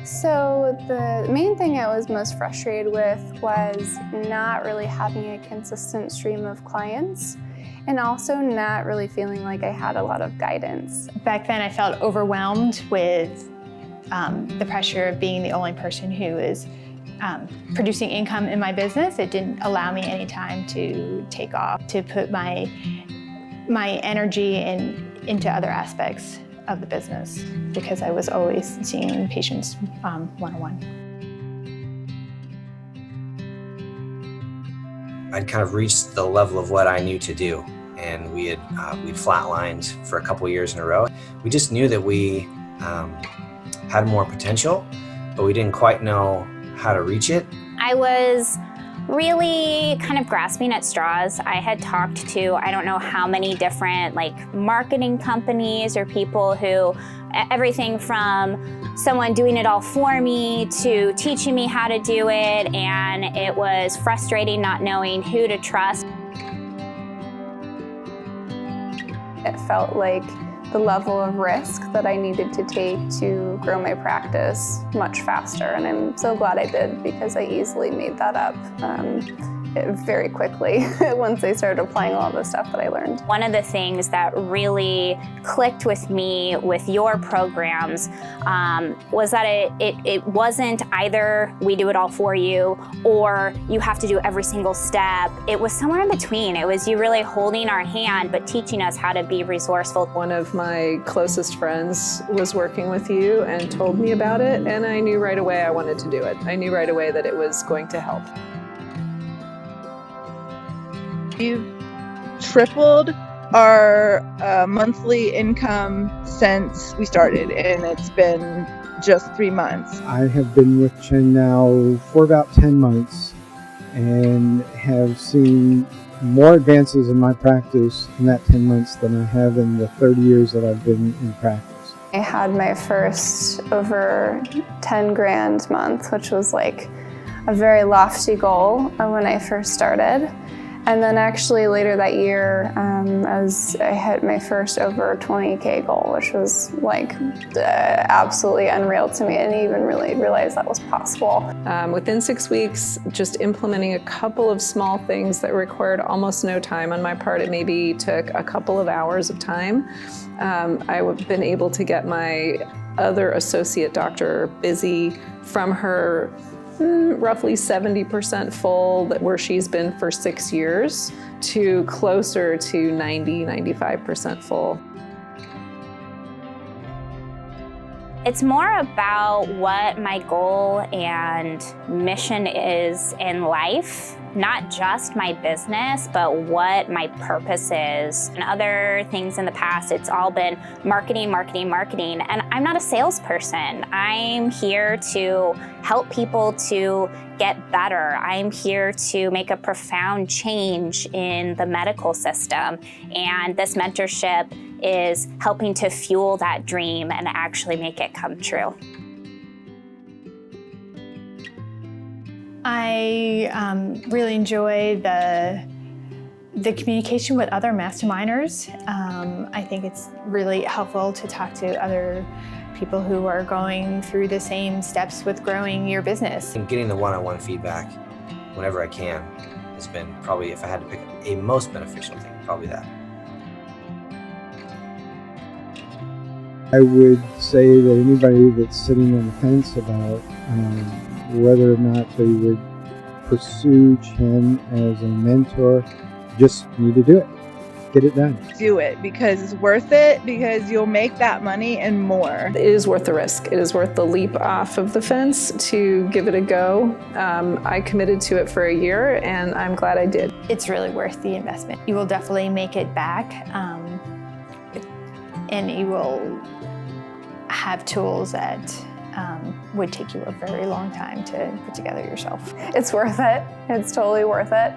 So the main thing I was most frustrated with was not really having a consistent stream of clients and also not really feeling like I had a lot of guidance. Back then I felt overwhelmed with the pressure of being the only person who is producing income in my business. It didn't allow me any time to take off, to put my energy into other aspects of the business because I was always seeing patients one-on-one. I'd kind of reached the level of what I knew to do, and we'd flatlined for a couple years in a row. We just knew that we had more potential, but we didn't quite know how to reach it. I was really kind of grasping at straws. I had talked to I don't know how many different marketing companies or people who, everything from someone doing it all for me to teaching me how to do it, and it was frustrating not knowing who to trust. It felt like the level of risk that I needed to take to grow my practice much faster, and I'm so glad I did because I easily made that up very quickly once I started applying all the stuff that I learned. One of the things that really clicked with me with your programs was that it wasn't either we do it all for you or you have to do every single step. It was somewhere in between. It was you really holding our hand but teaching us how to be resourceful. One of my closest friends was working with you and told me about it, and I knew right away I wanted to do it. I knew right away that it was going to help. We've tripled our monthly income since we started, and it's been just 3 months. I have been with Chen now for about 10 months and have seen more advances in my practice in that 10 months than I have in the 30 years that I've been in practice. I had my first over 10 grand month, which was like a very lofty goal when I first started. And then actually later that year, I hit my first over 20K goal, which was absolutely unreal to me. I didn't even really realize that was possible. Within 6 weeks, just implementing a couple of small things that required almost no time on my part. It maybe took a couple of hours of time. I've been able to get my other associate doctor busy from her roughly 70% full, where she's been for 6 years, to closer to 90–95% full. It's more about what my goal and mission is in life, not just my business, but what my purpose is. And other things in the past, it's all been marketing, marketing, marketing. And I'm not a salesperson. I'm here to help people to get better. I'm here to make a profound change in the medical system. And this mentorship is helping to fuel that dream and actually make it come true. I really enjoy the communication with other masterminders. I think it's really helpful to talk to other people who are going through the same steps with growing your business. And getting the one-on-one feedback whenever I can has been probably, if I had to pick a most beneficial thing, probably that. I would say that anybody that's sitting on the fence about whether or not they would pursue Chen as a mentor, just need to do it. Get it done. Do it because it's worth it, because you'll make that money and more. It is worth the risk. It is worth the leap off of the fence to give it a go. I committed to it for a year, and I'm glad I did. It's really worth the investment. You will definitely make it back, and you will have tools that would take you a very long time to put together yourself. It's worth it. It's totally worth it.